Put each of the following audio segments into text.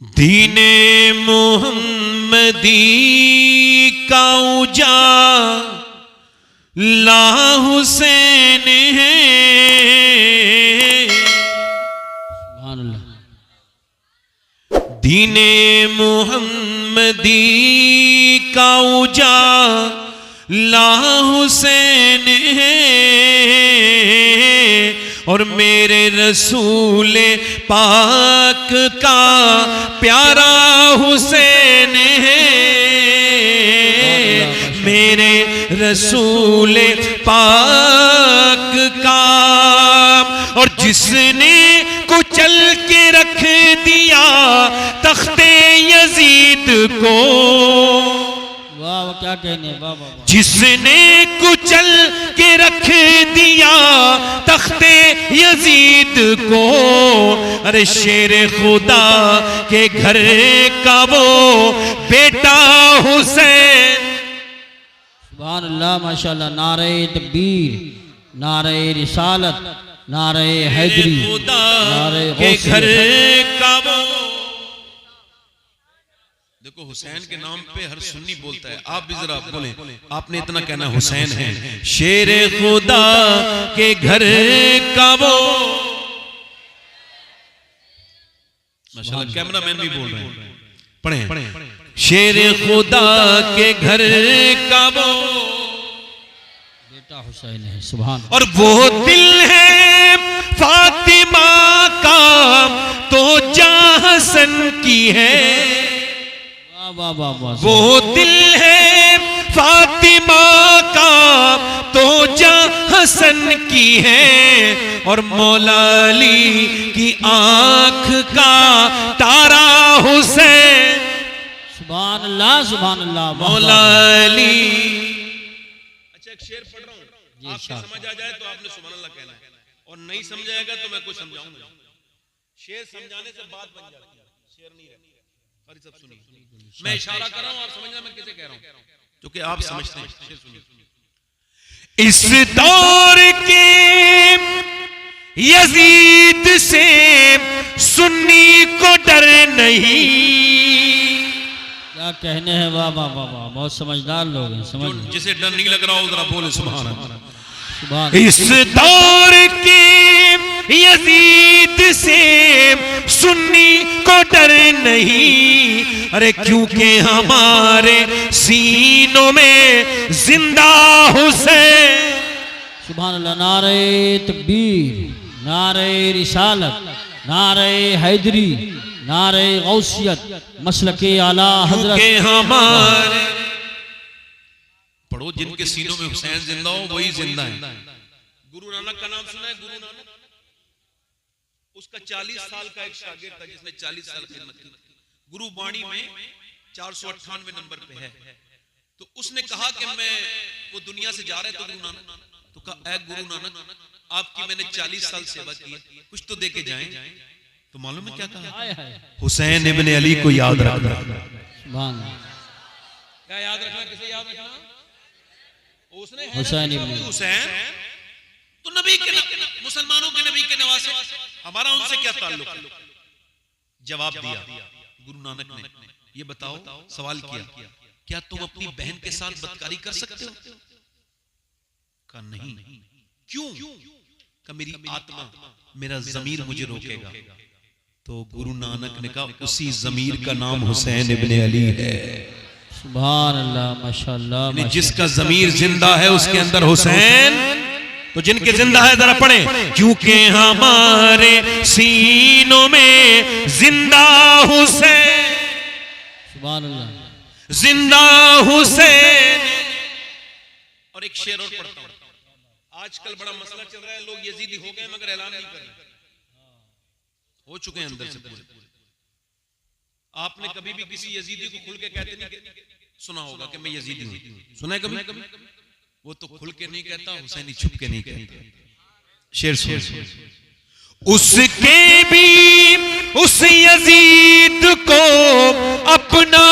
दीने मोहम्मदी का उजाला हुसैन है। दीने मोहम्मदी का उजाला हुसैन है और मेरे रसूल पाक का प्यारा हुसैन है। मेरे रसूल पाक का और जिसने कुचल के रख दिया तख्ते यजीद को। वाह क्या कहने, वाह वाह। जिसने कुचल के रख दिया तख्ते यजीद को, अरे शेर खुदा के घर का वो बेटा हुसैन। सुभान अल्लाह माशाअल्लाह। नारे तकबीर, नारे रिसालत, नारे हैदरी, नारे के घर का वो। देखो हुसैन के नाम पे हर सुन्नी बोलता है, आप भी जरा बोलें, आपने इतना कहना हुसैन है शेर खुदा के घर का वो। माशाअल्लाह कैमरामैन भी बोल रहे हैं, पढ़ें शेर खुदा के घर का वो बेटा हुसैन है। सुभान। और वो दिल है फातिमा का तो जहां हसन की है। वाह वाह वाह। वो दिल है फातिमा का तो जहां हसन की है और मौला अली की आंख का तारा हुसैन। सुभान अल्लाह, सुभान अल्लाह। मौला अली। अच्छा एक शेर पढ़ रहा हूं, आपको समझ आ जाए तो आपने सुभान अल्लाह कहना है और नहीं समझाएगा तो मैं कुछ समझाऊंगा। शेर समझाने से बात बन जाती है, शेर नहीं रहती। और सब सुनिए, मैं इशारा कर रहा हूं, आप समझना मैं किसे कह रहा हूं, क्योंकि आप समझते हैं। शेर सुनिए। इस दौर के यजीद से सुन्नी को डर नहीं। क्या कहने हैं, वाह वाह वाह वाह। बहुत समझदार लोग हैं, समझ। जिसे डर नहीं लग रहा हो जरा बोले सुभान अल्लाह। इस दौर के यजीद से सुन्नी को डर नहीं, अरे क्योंकि हमारे सीनों में जिंदा हुसैन। सुभान अल्लाह। नारे तकबीर, नारे रिसालत, नारे हैदरी, नारे गौसियत, मसलके आला हजरत। हमारे पढ़ो जिनके सीनों में हुसैन जिंदा हो वही जिंदा है। गुरु नानक का नाम सुना है? गुरु नानक, उसका 40 साल का एक शागिर्द था जिसने 40 साल खिदमत की। गुरु वाणी में 498 नंबर पे है। तो उसने कहा कि मैं वो दुनिया से जा रहे थे गुरु नानक, तो कहा ऐ गुरु नानक आपकी मैंने 40 साल सेवा की है, कुछ तो दे के जाएं। तो मालूम है क्या कहा? हुसैन इब्ने अली को याद रखना। क्या याद रखना? किसे याद रखना? उसने हुसैन इब्ने हुसैन तो नबी के मुसलमानों के नबी के नवासे, हमारा उनसे क्या ताल्लुक? जवाब दिया गुरु नानक ने, ये बताओ, सवाल किया क्या तुम अपनी बहन के साथ बदकारी कर सकते हो? कहा नहीं। क्यों? कहा मेरी आत्मा, मेरा ज़मीर मुझे रोकेगा। तो गुरु नानक ने कहा उसी ज़मीर का नाम हुसैन इब्ने अली है। सुभान अल्लाह माशाअल्लाह। जिसका ज़मीर जिंदा है उसके अंदर हुसैन, तो जिनके जिंदा है जरा पढ़े, क्योंकि हमारे सीनों में जिंदा हुसैन। सुभान अल्लाह। जिंदा हुसैन। और एक शेर और पढ़ता हूं। आजकल बड़ा मसला चल रहा है, लोग यजीदी हो गए मगर ऐलान नहीं कर रहे, हो चुके हैं अंदर से पूरे। आपने कभी भी किसी यजीदी को खुल के कहते नहीं सुना होगा कि मैं यजीदी हूं? सुना है कभी? वो तो खुल के नहीं कहता, हुसैनी छुप के नहीं कहता। शेर सुन। उसके भी उस यजीद को अपना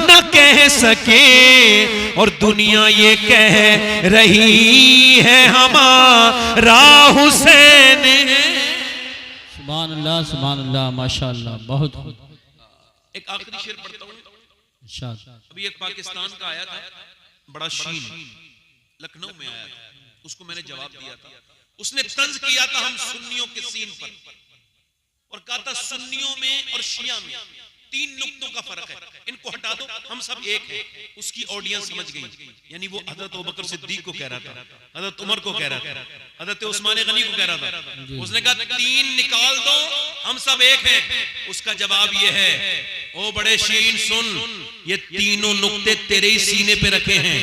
न कह सके और दुनिया ये कह रही है हमारा हुसैन। सुभान अल्लाह माशाअल्लाह। बहुत एक आखिरी शेर पढ़ता हूँ। इरशाद। अभी एक पाकिस्तान का आया था, बड़ा शीन, लखनऊ में आया था, उसको मैंने जवाब दिया था। उसने तंज किया था हम सुन्नियों के सीन पर और कहा था सुन्नियों में और शिया में 3 नुक्तों का फर्क है, इनको हटा दो, हम सब एक हैं। उसकी ऑडियंस समझ गई, यानी वो हजरत अबू बकर सिद्दीक को कह रहा था, हजरत उमर को कह रहा था, हजरत उस्मान गनी को कह रहा था। उसने कहा 3 निकाल दो, हम सब एक हैं। उसका जवाब ये है, ओ बड़े शीन सुन, ये तीनों नुक्ते तेरे ही सीने पे रखे हैं,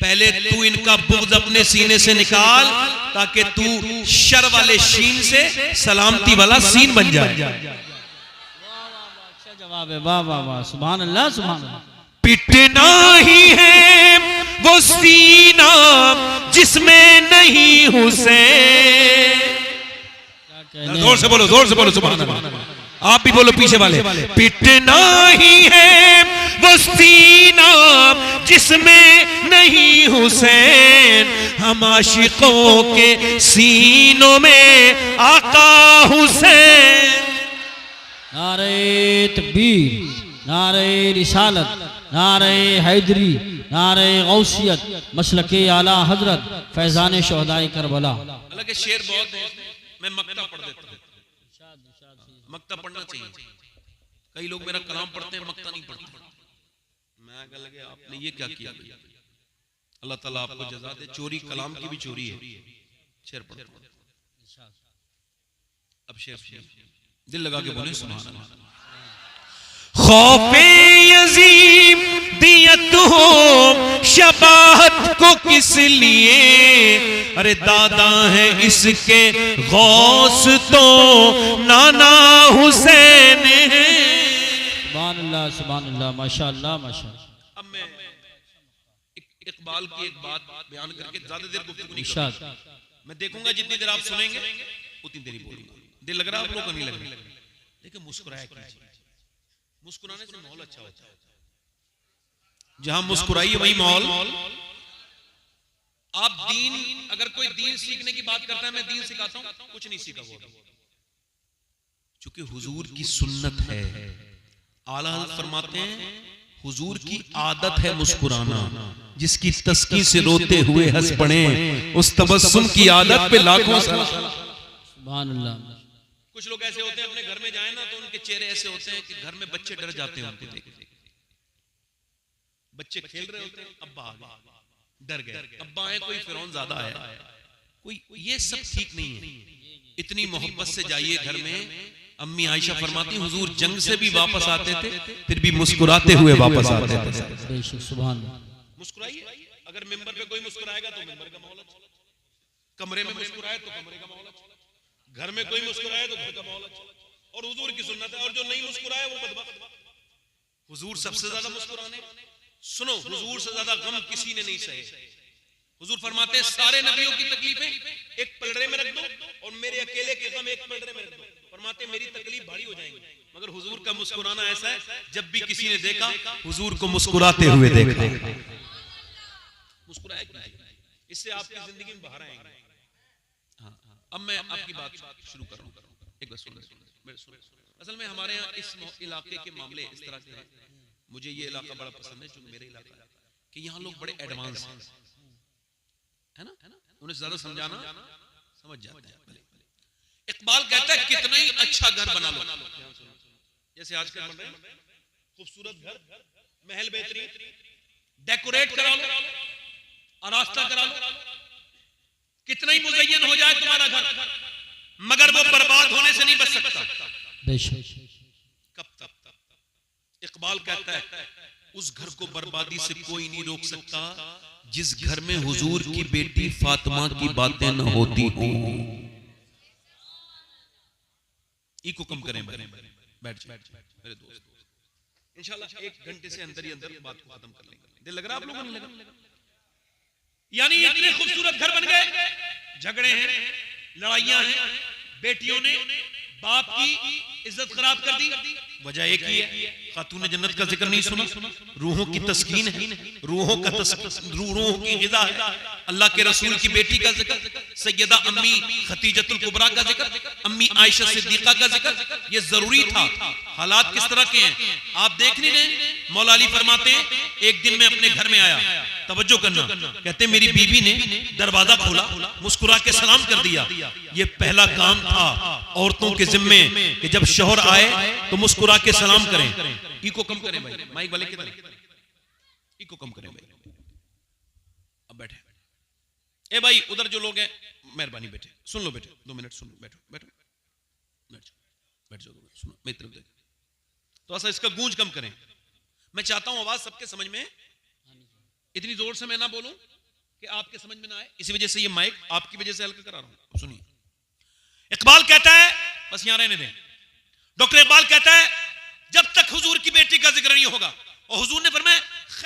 पहले तू इनका बुग़्ज़ अपने सीने से निकाल ताकि तू शर वाले शीन से सलामती वाला सीन बन जाए। जवाब है, वाह वाह वाह, सुभान अल्लाह सुभान अल्लाह। पिटना ही है वो सीना जिसमें नहीं हुसैन। जोर से बोलो, जोर से बोलो सुभान अल्लाह। आप भी बोलो पीछे वाले, पिटना ही है वो सीना जिसमें नहीं हुसैन, हम आशिकों के सीनों में आका हुसैन। नारे तकबीर, नारे रिसालत, नारे हैदरी, नारे गौसियत, मसलके आला हजरत, फैजान शोहदाए करबला। हालांकि शेर बहुत है, मैं मक्ता पढ़ देता हूँ। मक्ता पढ़ना चाहिए। कई लोग मेरा कलाम पढ़ते हैं, मक्ता नहीं पढ़ते। मैं कह लगे आपने ये क्या किया? अल्लाह ताला आपको जज़ा दे। चोरी कलाम की भी चोरी है। शेर पढ़ो, अब शेर दिल लगा के बोले सुभान अल्लाह। खौफे यजीम दियत हो शबाहत को किस लिए, अरे दादा है इसके गौस तो नाना हुसैन है। सुभान अल्लाह सुभान अल्लाह, माशाअल्लाह माशाअल्लाह। अब मैं इकबाल की एक बात बयान करके ज्यादा देर गुफ्तगू नहीं इरशाद। करूंगा। मैं देखूंगा जितनी देर आप सुनेंगे उतनी देर ही बोलूंगा। दिल लग रहा है आप लोगों को? नहीं लग रहा? लेकिन मुस्कुराया कीजिए, मुस्कुराने से माहौल अच्छा होता है। जहां मुस्कुराइए वही माहौल। आप दीन, अगर कोई दीन सीखने की बात करता है, मैं दीन सिखाता हूं, कुछ नहीं सीखा वो, चूंकि हुजूर की सुन्नत है। आला हज़रत फरमाते हैं हुजूर की आदत है मुस्कुराना, जिसकी तस्की से रोते हुए हंस पड़े, उस तबस्सुम की आदत पे लाखों सुभान अल्लाह। कुछ लोग ऐसे होते हैं अपने घर में जाए ना तो उनके चेहरे ऐसे होते हैं कि घर में बच्चे डर जाते हैं उनको देख के। बच्चे खेल रहे होते हैं, अब्बा आ गए, डर गए, अब्बा आए, कोई फिरौन ज्यादा आया, कोई, ये सब ठीक नहीं है। इतनी मोहब्बत से जाइए घर में। अम्मी आयशा फरमाती हुजूर जंग से भी वापस आते थे, फिर भी मुस्कुराते हुए वापस आते थे। सुभान। मुस्कुराइए। अगर मिंबर पे कोई मुस्कुराएगा तो मिंबर का माहौल अच्छा, कमरे में मुस्कुराए तो कमरे का माहौल अच्छा, घर में कोई मुस्कुराए तो घर का माहौल अच्छा। और हुजूर की सुन्नत है, और जो नहीं मुस्कुराए वो बदबख्त। हुजूर सबसे ज्यादा मुस्कुराने, सुनो, हुजूर से ज्यादा गम किसी ने नहीं सहे। हुजूर फरमाते हैं सारे नबियों की तकलीफें एक पलड़े में रख दो और मेरे अकेले के गम एक पलड़े में रख दो। फरमाते मेरी तकलीफ भारी हो जाएंगी, मगर हुजूर का मुस्कुराना ऐसा है, जब भी किसी ने देखा हुजूर को मुस्कुराते हुए देखा। मुस्कुराया कीजिए, इससे आपकी जिंदगी में बाहर आएंगे। अब मैं आपकी बात शुरू कर रहा हूँ। एक बार सुनो। असल में हमारे यहाँ इस इलाके के मामले इस तरह के हैं। मुझे ये इलाका बड़ा पसंद है, चूंकि मेरा इलाका है, कि यहाँ लोग बड़े एडवांस है ना, उन्हें ज्यादा समझाना समझ जाते हैं। इकबाल कहता है कितना ही अच्छा घर बना लो, जैसे आजकल बन रहे हैं खूबसूरत घर, महल बेहतरीन, डेकोरेट करा लो, आरास्ता करा लो, कितना ही मुज़य्यन हो जाए तुम्हारा घर, मगर वो बर्बाद होने से नहीं बच सकता। कब तक? इकबाल कहता है उस घर को बर्बादी से कोई नहीं रोक सकता जिस घर में हुजूर की बेटी फातिमा की बातें न होती हो। इको कम करें, बैठ मेरे दोस्त, इंशाल्लाह 1 घंटे से अंदर ही अंदर बात को खत्म कर लेंगे। दिल लग रहा है आप लोगों को? नहीं लग रहा? यानी इतने खूबसूरत घर बन गए, झगड़े हैं, लड़ाइयां हैं, बेटियों ने बाप की इज्जत खराब कर दी, वजह एक ही है, खातून जन्नत का जिक्र नहीं सुना, रूहों की तस्कीन है, रूहों की ग़िज़ा है, अल्लाह के रसूल की बेटी का जिक्र, सैयदा अम्मी खतीजतुल कुबरा का जिक्र, अम्मी आयशा सिद्दीक़ा का जिक्र, ये जरूरी था। हालात किस तरह के हैं आप देख नहीं रहे। मौला अली फरमाते हैं एक दिन मैं अपने घर में आया, तवज्जो करना, कहते मेरी बीबी ने दरवाजा खोला, मुस्कुरा के सलाम कर दिया। ये पहला काम था औरतों के जिम्मे कि जब शौहर आए तो मुस्कुरा के सलाम करें। इको कम करें भाई, माइक वाले किधर, इको कम करें भाई। अब बैठे ए भाई, उधर जो लोग हैं मेहरबानी बैठे, सुन लो बेटे, 2 मिनट सुन लो, बैठो बैठो बैठ जाओ, सुनो मेरी तरफ देखो, तो ऐसा इसका गूंज कम करें। मैं चाहता हूं आवाज सबके समझ में, इतनी जोर से मैं ना बोलूं कि आपके समझ में ना आए, इसी वजह से ये माइक आपकी वजह से हल्का करा रहा हूं। सुनिए, इकबाल कहता है, बस यहां रहने दें, डॉक्टर इकबाल कहता है जब तक हुजूर की बेटी का जिक्र नहीं होगा, और हुजूर ने फरमाया